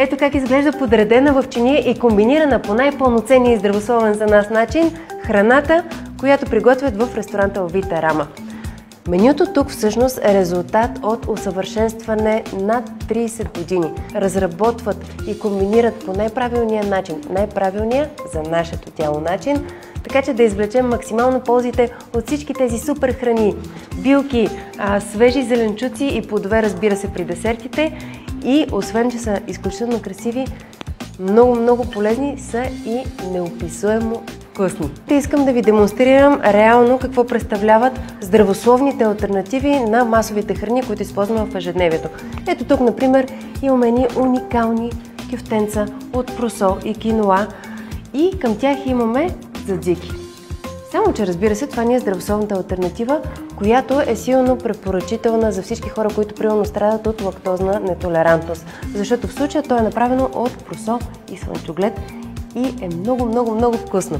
Ето как изглежда подредена в чиния и комбинирана по най-пълноценния и здравословен за нас начин храната, която приготвят в ресторанта Вита Рама. Менюто тук всъщност е резултат от усъвършенстване над 30 години. Разработват и комбинират по най-правилния начин, най-правилния за нашето тяло начин, така че да извлечем максимално ползите от всички тези супер храни, билки, свежи зеленчуци и плодове, разбира се, при десертите. И освен, че са изключително красиви, много полезни са и неописуемо вкусни. Искам да ви демонстрирам реално какво представляват здравословните алтернативи на масовите храни, които използваме в ежедневието. Ето тук, например, имаме едни уникални кюфтенца от просол и киноа и към тях имаме дзадзики. Само че, разбира се, това не е здравословната алтернатива, която е силно препоръчителна за всички хора, които примерно страдат от лактозна нетолерантност. Защото в случая то е направено от просол и слънчоглед и е много вкусно.